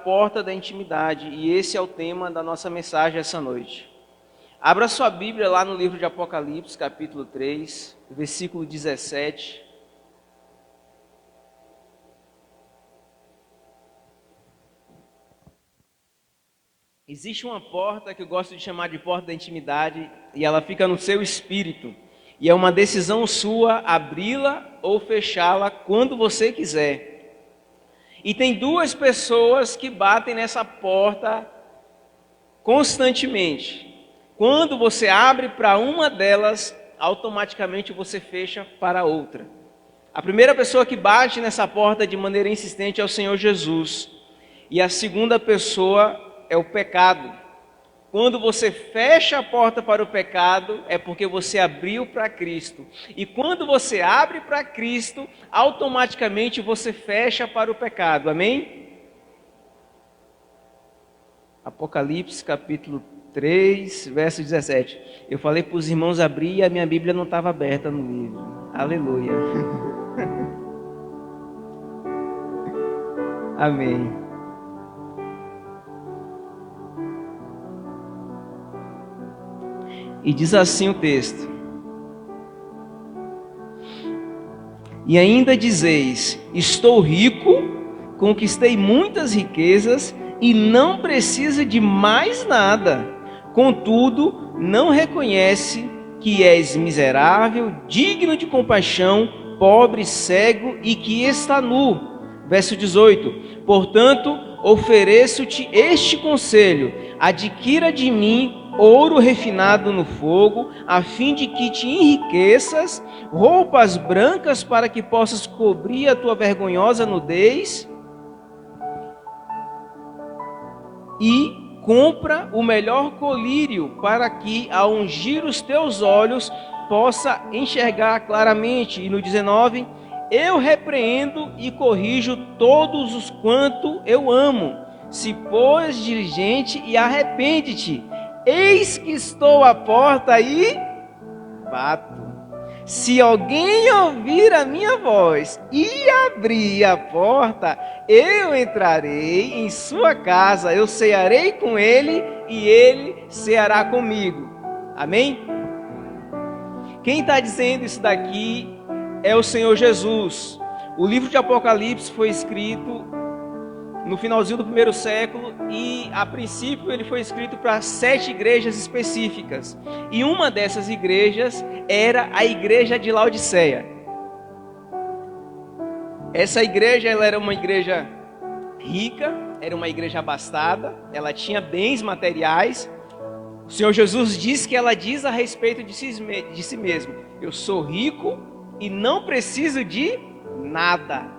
porta da intimidade, e esse é o tema da nossa mensagem essa noite. Abra sua Bíblia lá no livro de Apocalipse, capítulo 3, versículo 17. Existe uma porta que eu gosto de chamar de porta da intimidade, e ela fica no seu espírito. E é uma decisão sua abri-la ou fechá-la quando você quiser. E tem duas pessoas que batem nessa porta constantemente. Quando você abre para uma delas, automaticamente você fecha para a outra. A primeira pessoa que bate nessa porta de maneira insistente é o Senhor Jesus. E a segunda pessoa é o pecado. Quando você fecha a porta para o pecado, é porque você abriu para Cristo. E quando você abre para Cristo, automaticamente você fecha para o pecado. Amém? Apocalipse capítulo 3, verso 17. Eu falei para os irmãos abrir e a minha Bíblia não estava aberta no livro. Aleluia. Amém. E diz assim o texto: E ainda dizeis, estou rico, conquistei muitas riquezas e não preciso de mais nada. Contudo, não reconhece que és miserável, digno de compaixão, pobre, cego e que está nu. Verso 18: Portanto, ofereço-te este conselho, adquira de mim ouro refinado no fogo, a fim de que te enriqueças, roupas brancas para que possas cobrir a tua vergonhosa nudez, e compra o melhor colírio para que, ao ungir os teus olhos, possa enxergar claramente. E no 19, eu repreendo e corrijo todos os quanto eu amo. Se pois diligente e arrepende-te. Eis que estou à porta e bato. Se alguém ouvir a minha voz e abrir a porta, eu entrarei em sua casa, eu cearei com ele e ele ceará comigo. Amém? Quem está dizendo isso daqui é o Senhor Jesus. O livro de Apocalipse foi escrito no finalzinho do primeiro século e, a princípio, ele foi escrito para 7 igrejas específicas. E uma dessas igrejas era a igreja de Laodiceia. Essa igreja, ela era uma igreja rica, era uma igreja abastada, ela tinha bens materiais. O Senhor Jesus diz que ela diz a respeito de si mesmo: eu sou rico e não preciso de nada.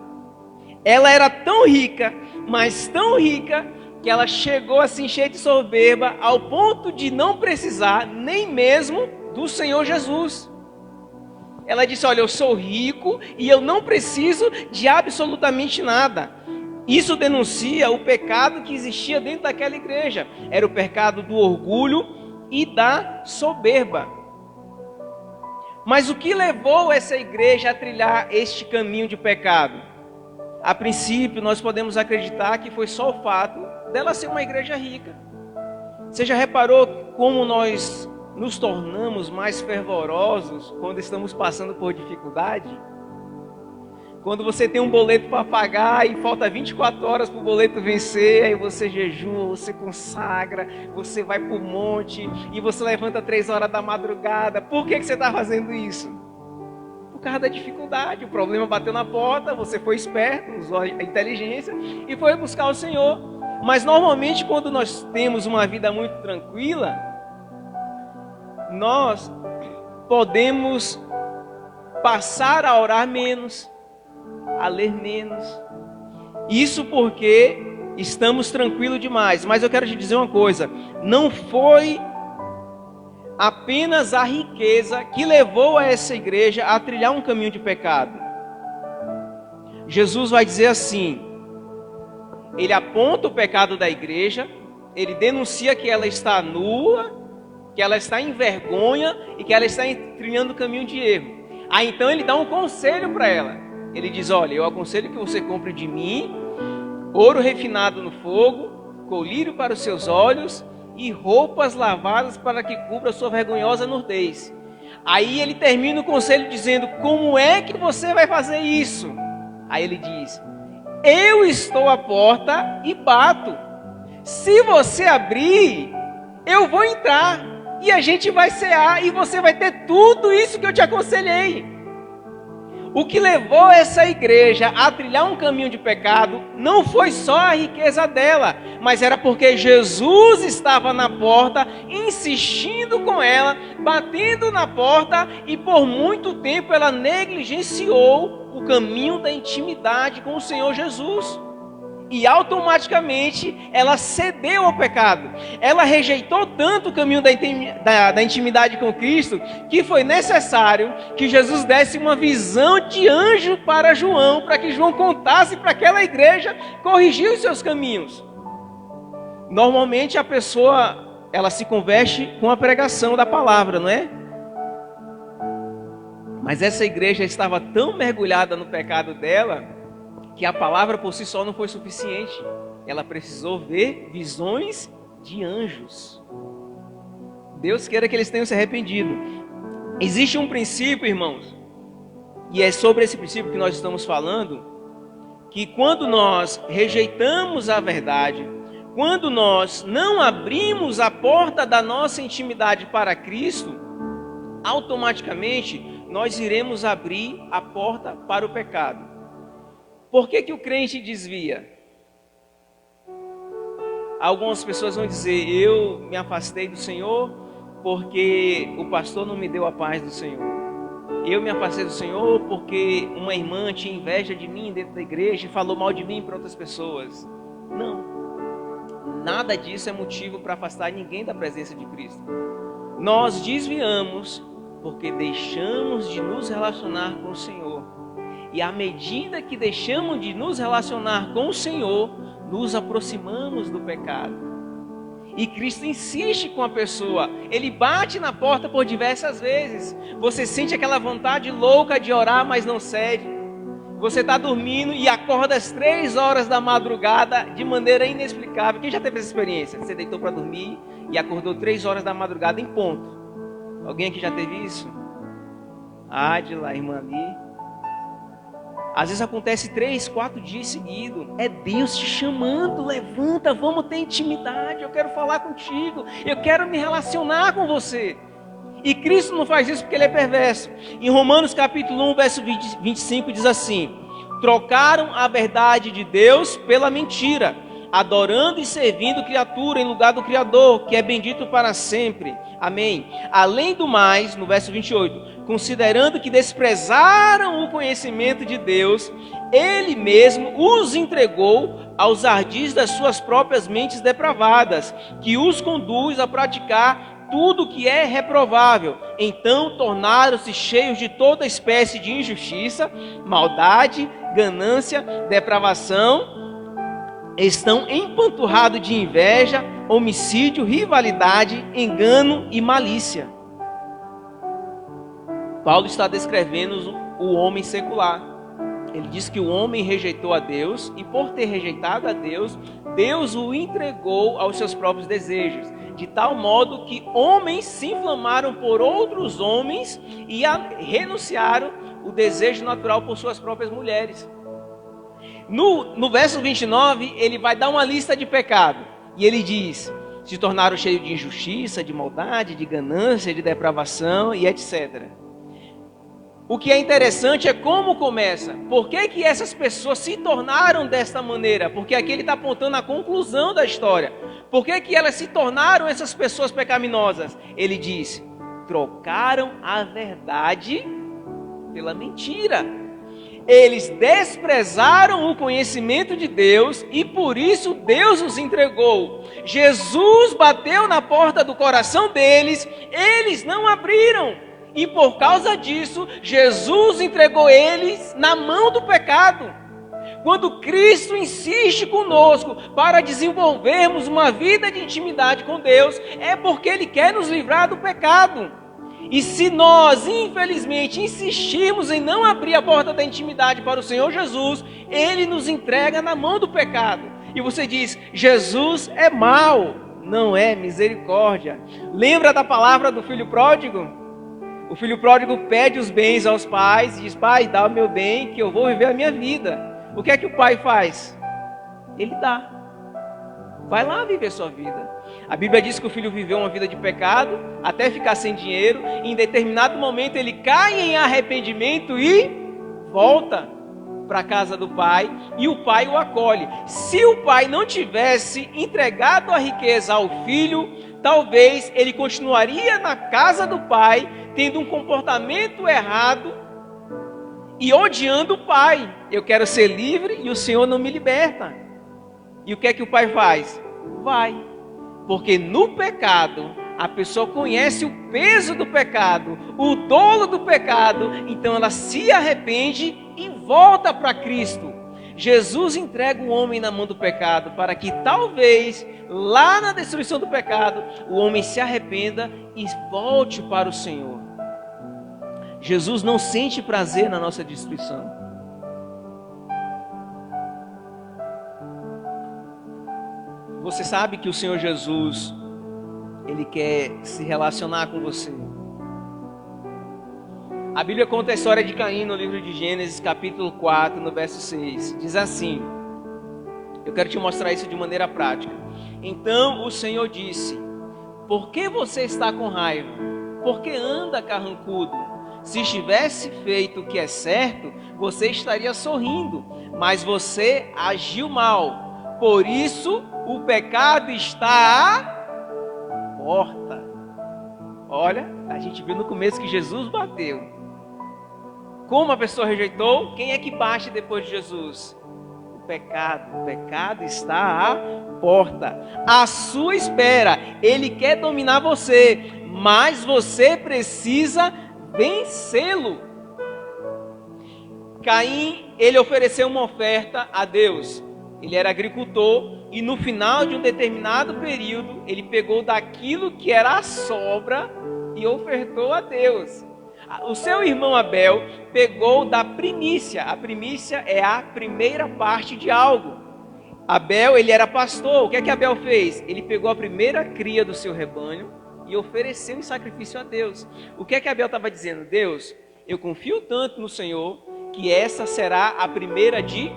Ela era tão rica, mas tão rica, que ela chegou a se encher de soberba ao ponto de não precisar nem mesmo do Senhor Jesus. Ela disse: olha, eu sou rico e eu não preciso de absolutamente nada. Isso denuncia o pecado que existia dentro daquela igreja. Era o pecado do orgulho e da soberba. Mas o que levou essa igreja a trilhar este caminho de pecado? A princípio, nós podemos acreditar que foi só o fato dela ser uma igreja rica. Você já reparou como nós nos tornamos mais fervorosos quando estamos passando por dificuldade? Quando você tem um boleto para pagar e falta 24 horas para o boleto vencer, aí você jejua, você consagra, você vai para o monte e você levanta 3 horas da madrugada. Por que você está fazendo isso? Por causa da dificuldade. O problema bateu na porta, você foi esperto, usou a inteligência e foi buscar o Senhor. Mas normalmente quando nós temos uma vida muito tranquila, nós podemos passar a orar menos, a ler menos. Isso porque estamos tranquilos demais. Mas eu quero te dizer uma coisa: não foi apenas a riqueza que levou a essa igreja a trilhar um caminho de pecado. Jesus vai dizer assim, ele aponta o pecado da igreja, ele denuncia que ela está nua, que ela está em vergonha e que ela está trilhando o caminho de erro. Aí então ele dá um conselho para ela. Ele diz: olha, eu aconselho que você compre de mim ouro refinado no fogo, colírio para os seus olhos e roupas lavadas para que cubra sua vergonhosa nudez. Aí ele termina o conselho dizendo: como é que você vai fazer isso? Aí ele diz: eu estou à porta e bato. Se você abrir, eu vou entrar e a gente vai cear e você vai ter tudo isso que eu te aconselhei. O que levou essa igreja a trilhar um caminho de pecado não foi só a riqueza dela, mas era porque Jesus estava na porta, insistindo com ela, batendo na porta, e por muito tempo ela negligenciou o caminho da intimidade com o Senhor Jesus. E automaticamente ela cedeu ao pecado. Ela rejeitou tanto o caminho da intimidade com Cristo, que foi necessário que Jesus desse uma visão de anjo para João, para que João contasse para aquela igreja corrigir os seus caminhos. Normalmente a pessoa, ela se converte com a pregação da palavra, não é? Mas essa igreja estava tão mergulhada no pecado dela, que a palavra por si só não foi suficiente. Ela precisou ver visões de anjos. Deus queira que eles tenham se arrependido. Existe um princípio, irmãos, e é sobre esse princípio que nós estamos falando, que quando nós rejeitamos a verdade, quando nós não abrimos a porta da nossa intimidade para Cristo, automaticamente nós iremos abrir a porta para o pecado. Por que o crente desvia? Algumas pessoas vão dizer: eu me afastei do Senhor porque o pastor não me deu a paz do Senhor. Eu me afastei do Senhor porque uma irmã tinha inveja de mim dentro da igreja e falou mal de mim para outras pessoas. Não. Nada disso é motivo para afastar ninguém da presença de Cristo. Nós desviamos porque deixamos de nos relacionar com o Senhor. E à medida que deixamos de nos relacionar com o Senhor, nos aproximamos do pecado. E Cristo insiste com a pessoa. Ele bate na porta por diversas vezes. Você sente aquela vontade louca de orar, mas não cede. Você está dormindo e acorda às 3 horas da madrugada de maneira inexplicável. Quem já teve essa experiência? Você deitou para dormir e acordou 3 horas da madrugada em ponto. Alguém aqui já teve isso? Adila, irmã ali. Às vezes acontece 3, 4 dias seguidos. É Deus te chamando. Levanta, vamos ter intimidade. Eu quero falar contigo. Eu quero me relacionar com você. E Cristo não faz isso porque Ele é perverso. Em Romanos capítulo 1, verso 25 diz assim: trocaram a verdade de Deus pela mentira, adorando e servindo criatura em lugar do Criador, que é bendito para sempre. Amém. Além do mais, no verso 28, considerando que desprezaram o conhecimento de Deus, Ele mesmo os entregou aos ardis das suas próprias mentes depravadas, que os conduz a praticar tudo que é reprovável. Então tornaram-se cheios de toda espécie de injustiça, maldade, ganância, depravação. Estão empanturrados de inveja, homicídio, rivalidade, engano e malícia. Paulo está descrevendo o homem secular. Ele diz que o homem rejeitou a Deus e por ter rejeitado a Deus, Deus o entregou aos seus próprios desejos. De tal modo que homens se inflamaram por outros homens e renunciaram o desejo natural por suas próprias mulheres. No verso 29, ele vai dar uma lista de pecado. E ele diz: se tornaram cheios de injustiça, de maldade, de ganância, de depravação e etc. O que é interessante é como começa. Por que essas pessoas se tornaram desta maneira? Porque aqui ele está apontando a conclusão da história. Por que elas se tornaram essas pessoas pecaminosas? Ele diz: trocaram a verdade pela mentira. Eles desprezaram o conhecimento de Deus e por isso Deus os entregou. Jesus bateu na porta do coração deles, eles não abriram. E por causa disso, Jesus entregou eles na mão do pecado. Quando Cristo insiste conosco para desenvolvermos uma vida de intimidade com Deus, é porque Ele quer nos livrar do pecado. E se nós, infelizmente, insistirmos em não abrir a porta da intimidade para o Senhor Jesus, Ele nos entrega na mão do pecado. E você diz, Jesus é mau. Não é, misericórdia. Lembra da palavra do filho pródigo? O filho pródigo pede os bens aos pais e diz, pai, dá o meu bem que eu vou viver a minha vida. O que é que o pai faz? Ele dá. Vai lá viver sua vida. A Bíblia diz que o filho viveu uma vida de pecado, até ficar sem dinheiro, e em determinado momento ele cai em arrependimento e volta para a casa do pai, e o pai o acolhe. Se o pai não tivesse entregado a riqueza ao filho, talvez ele continuaria na casa do pai, tendo um comportamento errado e odiando o pai. Eu quero ser livre e o Senhor não me liberta. E o que é que o pai faz? Vai. Porque no pecado, a pessoa conhece o peso do pecado, o dolo do pecado, então ela se arrepende e volta para Cristo. Jesus entrega o homem na mão do pecado, para que talvez, lá na destruição do pecado, o homem se arrependa e volte para o Senhor. Jesus não sente prazer na nossa destruição. Você sabe que o Senhor Jesus, Ele quer se relacionar com você. A Bíblia conta a história de Caim no livro de Gênesis, capítulo 4, no verso 6. Diz assim, eu quero te mostrar isso de maneira prática. Então o Senhor disse, por que você está com raiva? Por que anda carrancudo? Se estivesse feito o que é certo, você estaria sorrindo, mas você agiu mal. Por isso, o pecado está à porta. Olha, a gente viu no começo que Jesus bateu. Como a pessoa rejeitou, quem é que bate depois de Jesus? O pecado está à porta. À sua espera, ele quer dominar você, mas você precisa vencê-lo. Caim, ele ofereceu uma oferta a Deus. Ele era agricultor e no final de um determinado período, ele pegou daquilo que era a sobra e ofertou a Deus. O seu irmão Abel pegou da primícia. A primícia é a primeira parte de algo. Abel, ele era pastor. O que é que Abel fez? Ele pegou a primeira cria do seu rebanho e ofereceu em sacrifício a Deus. O que é que Abel estava dizendo? Deus, eu confio tanto no Senhor que essa será a primeira de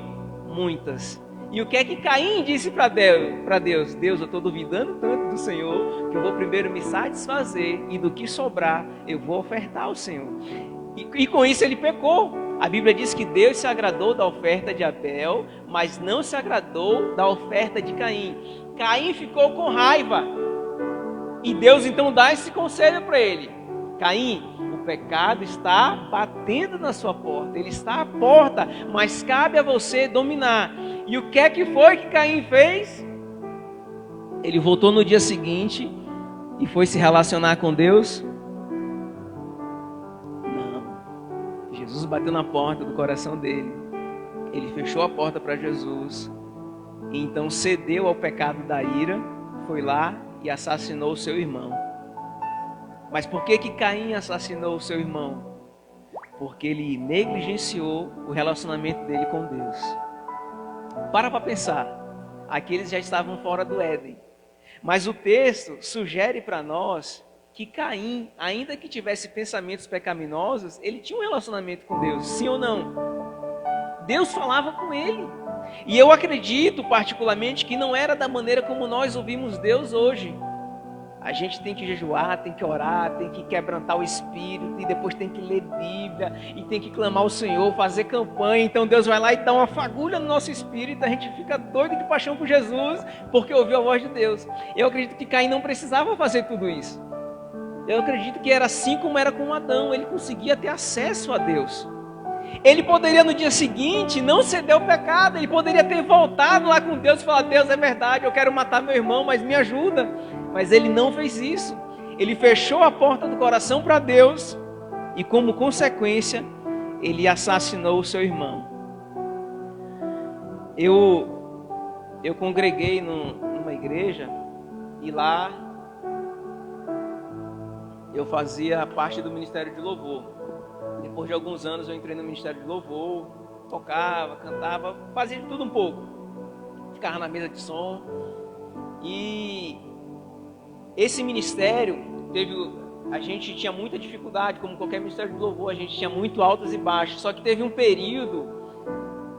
muitas. E o que é que Caim disse para Deus? Deus, eu estou duvidando tanto do Senhor, que eu vou primeiro me satisfazer, e do que sobrar, eu vou ofertar ao Senhor. E com isso ele pecou. A Bíblia diz que Deus se agradou da oferta de Abel, mas não se agradou da oferta de Caim. Caim ficou com raiva. E Deus então dá esse conselho para ele. Caim, o pecado está batendo na sua porta, ele está à porta, mas cabe a você dominar. E o que é que foi que Caim fez? Ele voltou no dia seguinte e foi se relacionar com Deus? Não. Jesus bateu na porta do coração dele. Ele fechou a porta para Jesus. E então cedeu ao pecado da ira, foi lá e assassinou o seu irmão. Mas por que Caim assassinou o seu irmão? Porque ele negligenciou o relacionamento dele com Deus. Para pensar, aqueles já estavam fora do Éden. Mas o texto sugere para nós que Caim, ainda que tivesse pensamentos pecaminosos, ele tinha um relacionamento com Deus, sim ou não? Deus falava com ele. E eu acredito particularmente que não era da maneira como nós ouvimos Deus hoje. A gente tem que jejuar, tem que orar, tem que quebrantar o espírito, e depois tem que ler Bíblia, e tem que clamar ao Senhor, fazer campanha. Então Deus vai lá e dá uma fagulha no nosso espírito, a gente fica doido de paixão por Jesus, porque ouviu a voz de Deus. Eu acredito que Caim não precisava fazer tudo isso. Eu acredito que era assim como era com Adão, ele conseguia ter acesso a Deus. Ele poderia no dia seguinte não ceder ao pecado, ele poderia ter voltado lá com Deus e falar, Deus, é verdade, eu quero matar meu irmão, mas me ajuda. Mas ele não fez isso. Ele fechou a porta do coração para Deus e, como consequência, ele assassinou o seu irmão. Eu congreguei numa igreja e lá eu fazia parte do Ministério de Louvor. Depois de alguns anos eu entrei no Ministério de Louvor, tocava, cantava, fazia de tudo um pouco. Ficava na mesa de som. E esse ministério a gente tinha muita dificuldade, como qualquer ministério de louvor, a gente tinha muito altos e baixos. Só que teve um período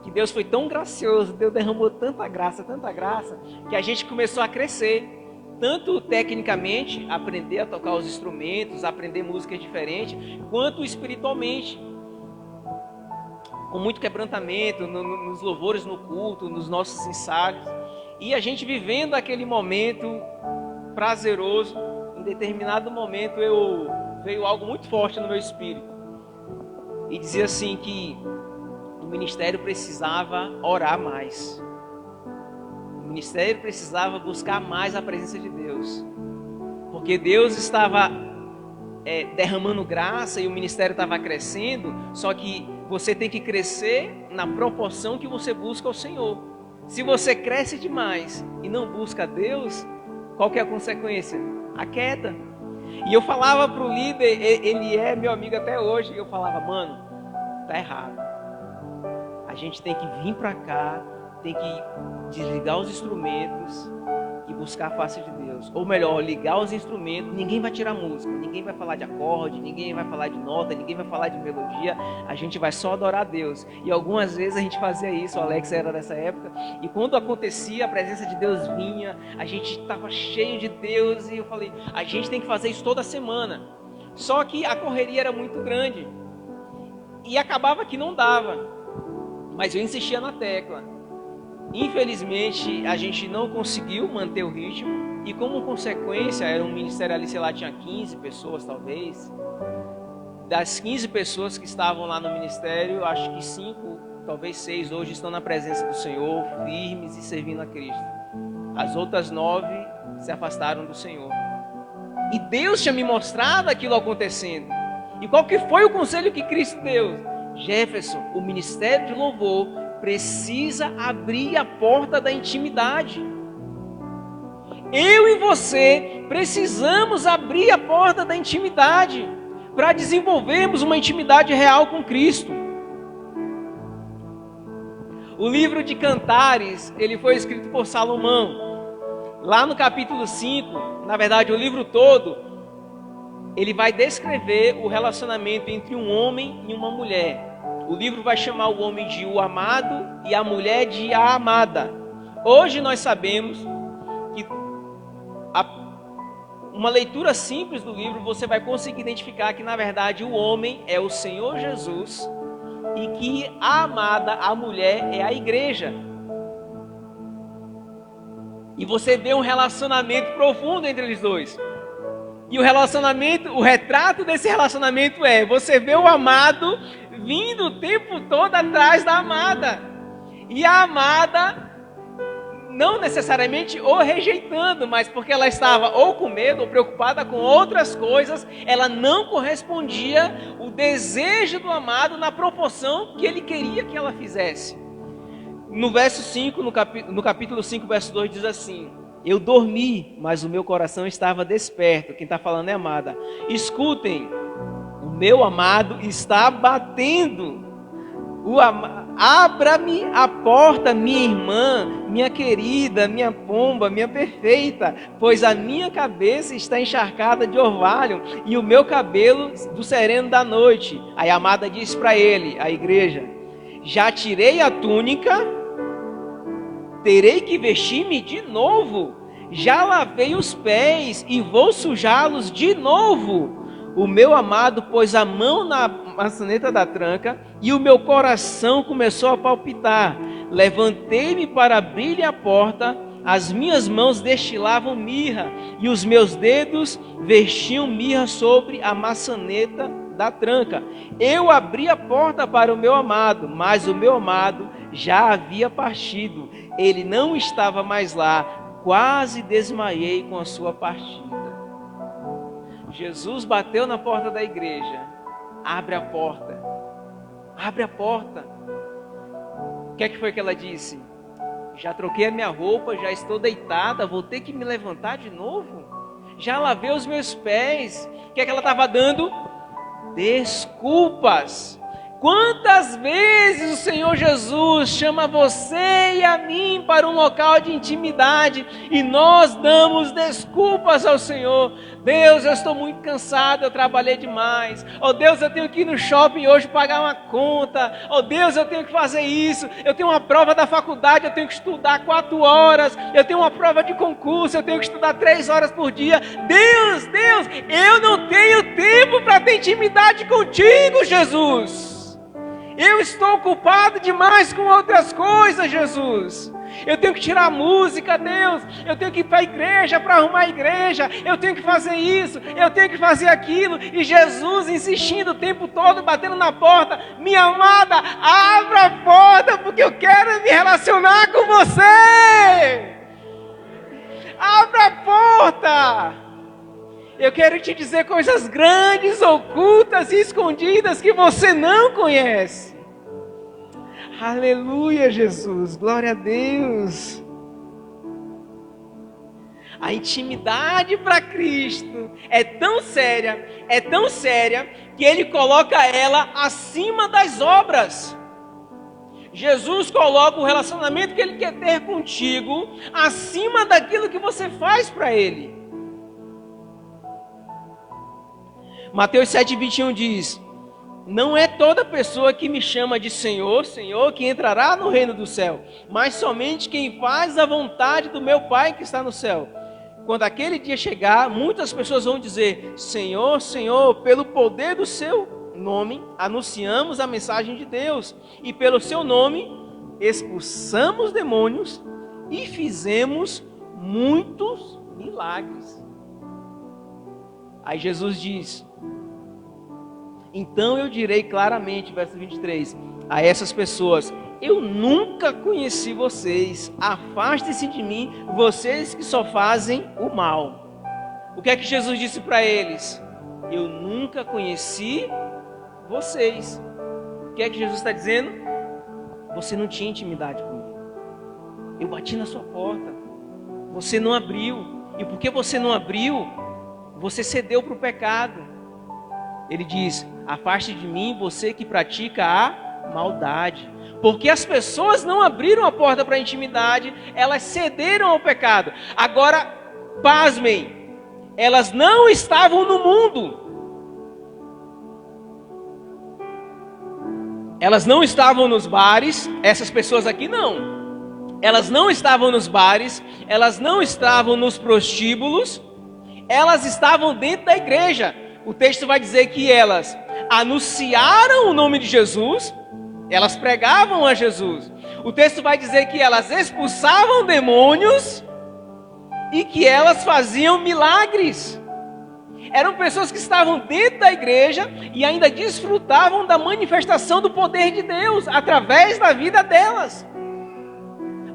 que Deus foi tão gracioso, Deus derramou tanta graça, que a gente começou a crescer, tanto tecnicamente, aprender a tocar os instrumentos, aprender músicas diferentes, quanto espiritualmente, com muito quebrantamento, nos louvores, no culto, nos nossos ensaios. E a gente vivendo aquele momento prazeroso, em determinado momento veio algo muito forte no meu espírito. E dizia assim que o ministério precisava orar mais. O ministério precisava buscar mais a presença de Deus. Porque Deus estava derramando graça e o ministério estava crescendo, só que você tem que crescer na proporção que você busca o Senhor. Se você cresce demais e não busca Deus, qual que é a consequência? A queda. E eu falava para o líder, ele é meu amigo até hoje, e eu falava, mano, tá errado. A gente tem que vir para cá, tem que desligar os instrumentos e buscar a face de Deus. Ou melhor, ligar os instrumentos, ninguém vai tirar música, ninguém vai falar de acorde, ninguém vai falar de nota, ninguém vai falar de melodia, a gente vai só adorar a Deus. E algumas vezes a gente fazia isso, o Alex era dessa época, e quando acontecia, a presença de Deus vinha, a gente estava cheio de Deus, e eu falei, a gente tem que fazer isso toda semana. Só que a correria era muito grande, e acabava que não dava, mas eu insistia na tecla. Infelizmente, a gente não conseguiu manter o ritmo, e como consequência, era um ministério ali, sei lá, tinha 15 pessoas talvez. Das 15 pessoas que estavam lá no ministério, acho que 5, talvez 6 hoje estão na presença do Senhor, firmes e servindo a Cristo. As outras 9 se afastaram do Senhor. E Deus tinha me mostrado aquilo acontecendo. E qual que foi o conselho que Cristo deu? Jefferson, o ministério de louvor precisa abrir a porta da intimidade. Eu e você precisamos abrir a porta da intimidade para desenvolvermos uma intimidade real com Cristo. O livro de Cantares, ele foi escrito por Salomão. Lá no capítulo 5, na verdade o livro todo, ele vai descrever o relacionamento entre um homem e uma mulher. O livro vai chamar o homem de o amado e a mulher de a amada. Hoje nós sabemos que uma leitura simples do livro, você vai conseguir identificar que na verdade o homem é o Senhor Jesus e que a amada, a mulher, é a igreja. E você vê um relacionamento profundo entre eles dois. E o relacionamento, o retrato desse relacionamento você vê o amado vindo o tempo todo atrás da amada. E a amada não necessariamente o rejeitando, mas porque ela estava ou com medo ou preocupada com outras coisas, ela não correspondia o desejo do amado na proporção que ele queria que ela fizesse. No verso 5, no capítulo 5, verso 2 diz assim: eu dormi, mas o meu coração estava desperto. Quem está falando é a amada. Escutem, o meu amado está batendo. Abra-me a porta, minha irmã, minha querida, minha pomba, minha perfeita, pois a minha cabeça está encharcada de orvalho e o meu cabelo do sereno da noite. Aí a amada diz para ele, a igreja: já tirei a túnica, terei que vestir-me de novo. Já lavei os pés e vou sujá-los de novo. O meu amado pôs a mão na maçaneta da tranca e o meu coração começou a palpitar. Levantei-me para abrir-lhe a porta, as minhas mãos destilavam mirra e os meus dedos vestiam mirra sobre a maçaneta da tranca. Eu abri a porta para o meu amado, mas o meu amado já havia partido. Ele não estava mais lá. Quase desmaiei com a sua partida. Jesus bateu na porta da igreja. Abre a porta. Abre a porta. O que é que foi que ela disse? Já troquei a minha roupa, já estou deitada, vou ter que me levantar de novo? já lavei os meus pés. O que é que ela estava dando? Desculpas. Quantas vezes o Senhor Jesus chama você e a mim para um local de intimidade e nós damos desculpas ao Senhor. Deus, eu estou muito cansado, eu trabalhei demais. Oh Deus, eu tenho que ir no shopping hoje pagar uma conta. Oh Deus, eu tenho que fazer isso. Eu tenho uma prova da faculdade, eu tenho que estudar 4 horas. Eu tenho uma prova de concurso, eu tenho que estudar 3 horas por dia. Deus, eu não tenho tempo para ter intimidade contigo, Jesus. Eu estou ocupado demais com outras coisas, Jesus. Eu tenho que tirar música, Deus. Eu tenho que ir para a igreja para arrumar a igreja. Eu tenho que fazer isso, eu tenho que fazer aquilo. E Jesus insistindo o tempo todo, batendo na porta. Minha amada, abra a porta porque eu quero me relacionar com você. Abra a porta. Eu quero te dizer coisas grandes, ocultas e escondidas que você não conhece. Aleluia, Jesus. Glória a Deus. A intimidade para Cristo é tão séria, que Ele coloca ela acima das obras. Jesus coloca o relacionamento que Ele quer ter contigo acima daquilo que você faz para Ele. Mateus 7,21 diz: não é toda pessoa que me chama de Senhor, Senhor, que entrará no reino do céu, mas somente quem faz a vontade do meu Pai que está no céu. Quando aquele dia chegar, muitas pessoas vão dizer: Senhor, Senhor, pelo poder do seu nome, anunciamos a mensagem de Deus, e pelo seu nome, expulsamos demônios e fizemos muitos milagres. Aí Jesus diz: então eu direi claramente, verso 23, a essas pessoas: eu nunca conheci vocês, afastem-se de mim, vocês que só fazem o mal. O que é que Jesus disse para eles? Eu nunca conheci vocês. O que é que Jesus está dizendo? Você não tinha intimidade comigo. Eu bati na sua porta, você não abriu, e porque você não abriu, você cedeu para o pecado. Ele diz: afaste de mim você que pratica a maldade. Porque as pessoas não abriram a porta para a intimidade, elas cederam ao pecado. Agora, pasmem, elas não estavam no mundo. Elas não estavam nos bares, essas pessoas aqui não. Elas não estavam nos bares, elas não estavam nos prostíbulos, elas estavam dentro da igreja. O texto vai dizer que elas anunciaram o nome de Jesus, elas pregavam a Jesus. O texto vai dizer que elas expulsavam demônios e que elas faziam milagres. Eram pessoas que estavam dentro da igreja e ainda desfrutavam da manifestação do poder de Deus através da vida delas.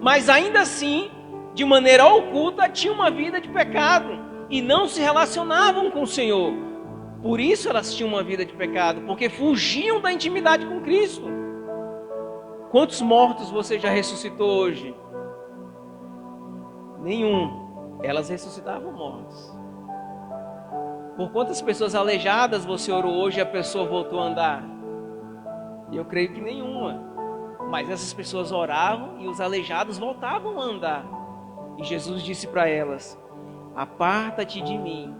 Mas ainda assim, de maneira oculta, tinham uma vida de pecado e não se relacionavam com o Senhor. Por isso elas tinham uma vida de pecado, porque fugiam da intimidade com Cristo. Quantos mortos você já ressuscitou hoje? Nenhum. Elas ressuscitavam mortos. Por quantas pessoas aleijadas você orou hoje e a pessoa voltou a andar? Eu creio que nenhuma. Mas essas pessoas oravam e os aleijados voltavam a andar. E Jesus disse para elas: aparta-te de mim,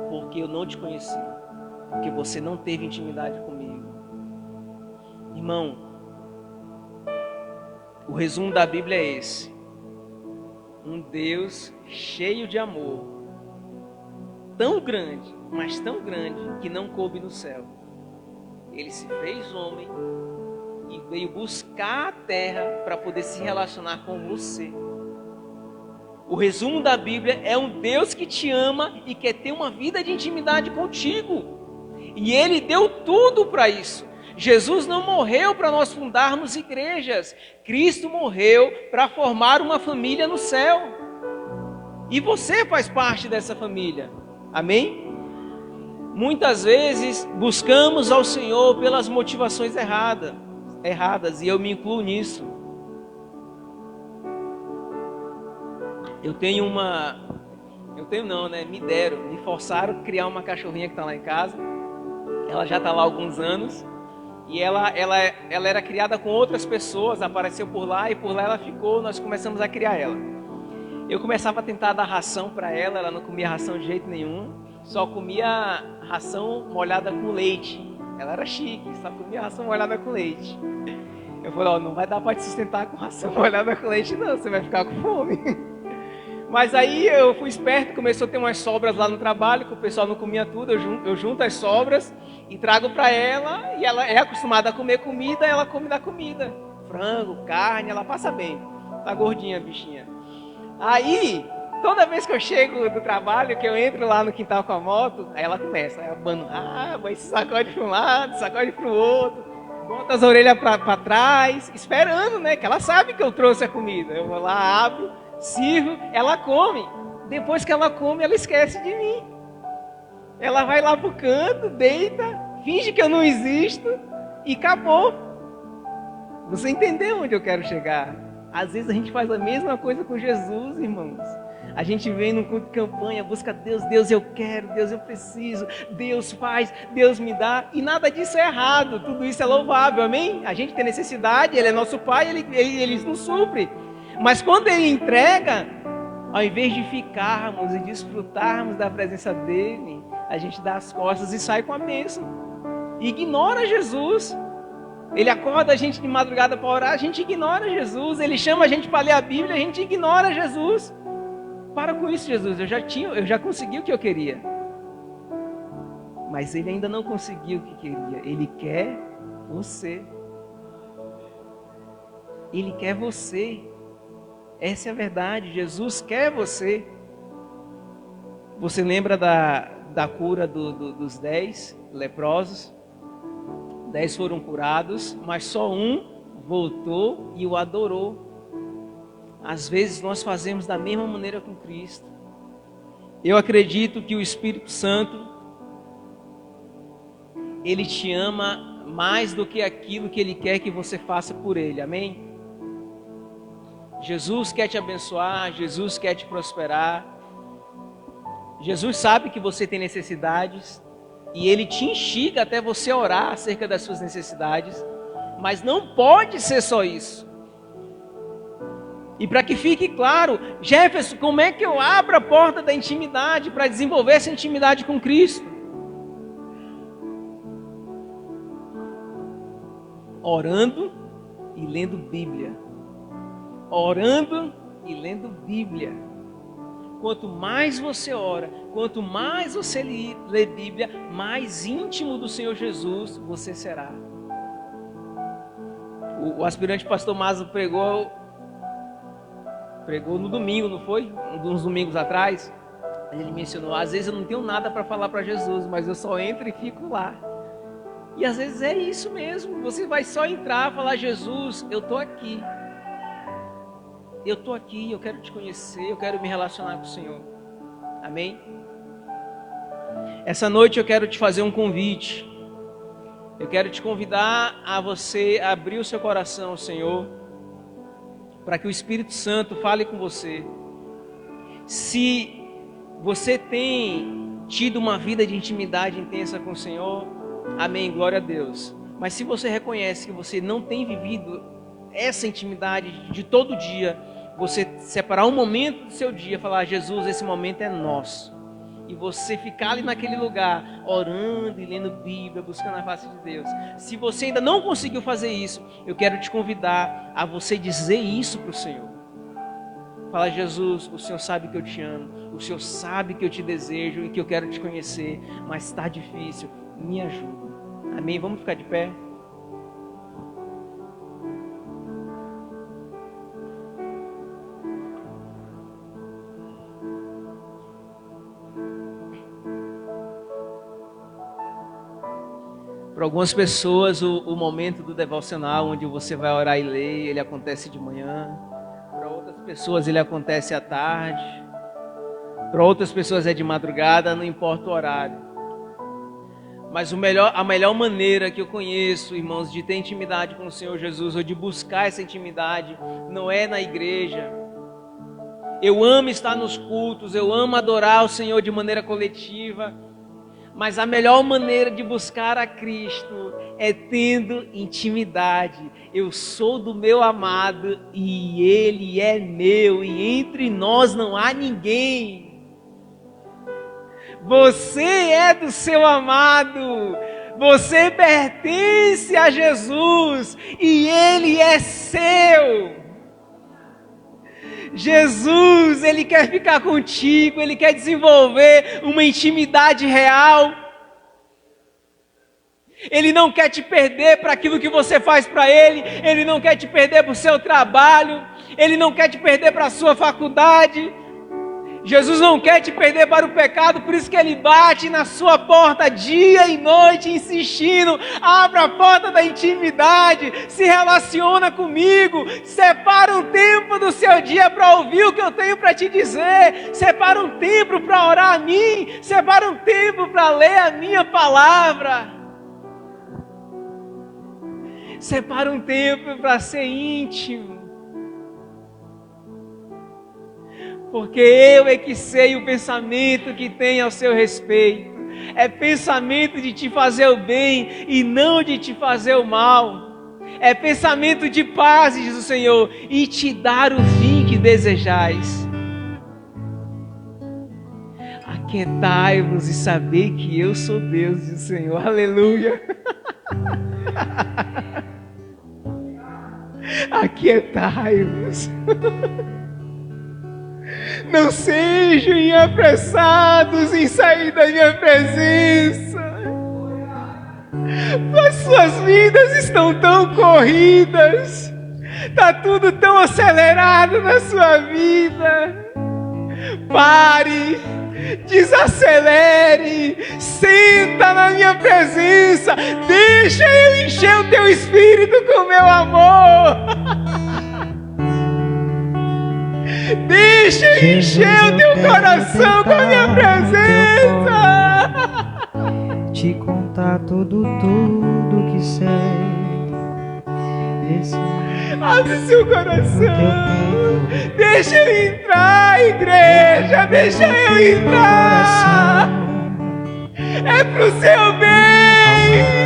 porque eu não te conheci, porque você não teve intimidade comigo. Irmão, o resumo da Bíblia é esse: um Deus cheio de amor, tão grande, mas tão grande, que não coube no céu. Ele se fez homem e veio buscar a terra para poder se relacionar com você. O resumo da Bíblia é um Deus que te ama e quer ter uma vida de intimidade contigo. E Ele deu tudo para isso. Jesus não morreu para nós fundarmos igrejas. Cristo morreu para formar uma família no céu. E você faz parte dessa família. Amém? Muitas vezes buscamos ao Senhor pelas motivações erradas, e eu me incluo nisso. Eu tenho Eu tenho não, né? Me deram, me forçaram a criar uma cachorrinha que está lá em casa. Ela já está lá há alguns anos. E ela era criada com outras pessoas, apareceu por lá e por lá ela ficou, nós começamos a criar ela. Eu começava a tentar dar ração para ela, ela não comia ração de jeito nenhum, só comia ração molhada com leite. Ela era chique, só comia ração molhada com leite. Eu falei, não vai dar para te sustentar com ração molhada com leite não, você vai ficar com fome. Mas aí eu fui esperto, começou a ter umas sobras lá no trabalho, que o pessoal não comia tudo, eu junto as sobras e trago para ela, e ela é acostumada a comer comida, ela come da comida. Frango, carne, ela passa bem. Tá gordinha a bichinha. Aí, toda vez que eu chego do trabalho, que eu entro lá no quintal com a moto, aí ela começa, aí abana o rabo, aí se sacode para um lado, sacode para o outro, bota as orelhas para trás, esperando, né, que ela sabe que eu trouxe a comida. Eu vou lá, abro, sirvo, ela come. Depois que ela come, ela esquece de mim. Ela vai lá pro canto, deita, finge que eu não existo e acabou. Você entendeu onde eu quero chegar? Às vezes a gente faz a mesma coisa com Jesus, irmãos. A gente vem num culto de campanha, busca Deus, Deus eu quero, Deus eu preciso, Deus faz, Deus me dá, e nada disso é errado, tudo isso é louvável, amém? A gente tem necessidade, Ele é nosso Pai, Ele nos supre. Mas quando Ele entrega, ao invés de ficarmos e desfrutarmos da presença dEle, a gente dá as costas e sai com a bênção. Ignora Jesus. Ele acorda a gente de madrugada para orar, a gente ignora Jesus. Ele chama a gente para ler a Bíblia, a gente ignora Jesus. Para com isso, Jesus. Eu já consegui o que eu queria. Mas Ele ainda não conseguiu o que queria. Ele quer você. Ele quer você. Essa é a verdade. Jesus quer você. Você lembra da cura dos 10 leprosos? 10 foram curados, mas só um voltou e o adorou. Às vezes nós fazemos da mesma maneira com Cristo. Eu acredito que o Espírito Santo, Ele te ama mais do que aquilo que Ele quer que você faça por Ele, amém? Jesus quer te abençoar, Jesus quer te prosperar. Jesus sabe que você tem necessidades e Ele te instiga até você orar acerca das suas necessidades, mas não pode ser só isso. E para que fique claro, Jefferson, como é que eu abro a porta da intimidade para desenvolver essa intimidade com Cristo? Orando e lendo Bíblia. Orando e lendo Bíblia. Quanto mais você ora, quanto mais você lê Bíblia, mais íntimo do Senhor Jesus você será. O aspirante pastor Mazo pregou no domingo, não foi? Uns domingos atrás. Ele mencionou, às vezes eu não tenho nada para falar para Jesus, mas eu só entro e fico lá. E às vezes é isso mesmo, você vai só entrar e falar, Jesus, eu estou aqui. Eu estou aqui, eu quero te conhecer, eu quero me relacionar com o Senhor. Amém? Essa noite eu quero te fazer um convite. Eu quero te convidar a você abrir o seu coração ao Senhor, para que o Espírito Santo fale com você. Se você tem tido uma vida de intimidade intensa com o Senhor, amém, glória a Deus. Mas se você reconhece que você não tem vivido essa intimidade de todo dia, você separar um momento do seu dia, falar, Jesus, esse momento é nosso. E você ficar ali naquele lugar, orando e lendo Bíblia, buscando a face de Deus. Se você ainda não conseguiu fazer isso, eu quero te convidar a você dizer isso para o Senhor. Fala, Jesus, o Senhor sabe que eu te amo, o Senhor sabe que eu te desejo e que eu quero te conhecer, mas está difícil, me ajuda. Amém? Vamos ficar de pé? Para algumas pessoas, o momento do devocional, onde você vai orar e ler, ele acontece de manhã. Para outras pessoas, ele acontece à tarde. Para outras pessoas, é de madrugada, não importa o horário. Mas a melhor maneira que eu conheço, irmãos, de ter intimidade com o Senhor Jesus, ou de buscar essa intimidade, não é na igreja. Eu amo estar nos cultos, eu amo adorar o Senhor de maneira coletiva, mas a melhor maneira de buscar a Cristo é tendo intimidade. Eu sou do meu amado e Ele é meu, e entre nós não há ninguém. Você é do seu amado, você pertence a Jesus e Ele é seu. Jesus, Ele quer ficar contigo, Ele quer desenvolver uma intimidade real. Ele não quer te perder para aquilo que você faz para Ele, Ele não quer te perder para o seu trabalho, Ele não quer te perder para a sua faculdade. Jesus não quer te perder para o pecado, por isso que Ele bate na sua porta dia e noite, insistindo: abra a porta da intimidade, se relaciona comigo, separa um tempo do seu dia para ouvir o que eu tenho para te dizer, separa um tempo para orar a mim, separa um tempo para ler a minha palavra, separa um tempo para ser íntimo. Porque eu é que sei o pensamento que tem ao seu respeito. É pensamento de te fazer o bem e não de te fazer o mal. É pensamento de paz, diz o Senhor, e te dar o fim que desejais. Aquietai-vos e saber que eu sou Deus, diz o Senhor. Aleluia. Aquietai-vos. Não sejam apressados em sair da minha presença. As suas vidas estão tão corridas. Está tudo tão acelerado na sua vida. Pare, desacelere, senta na minha presença. Deixa eu encher o teu espírito com o meu amor. Deixa eu encher o teu coração com a minha presença. Te contar tudo que sei. Abre seu coração. Deixa eu entrar, igreja. Deixa eu entrar. É pro seu bem.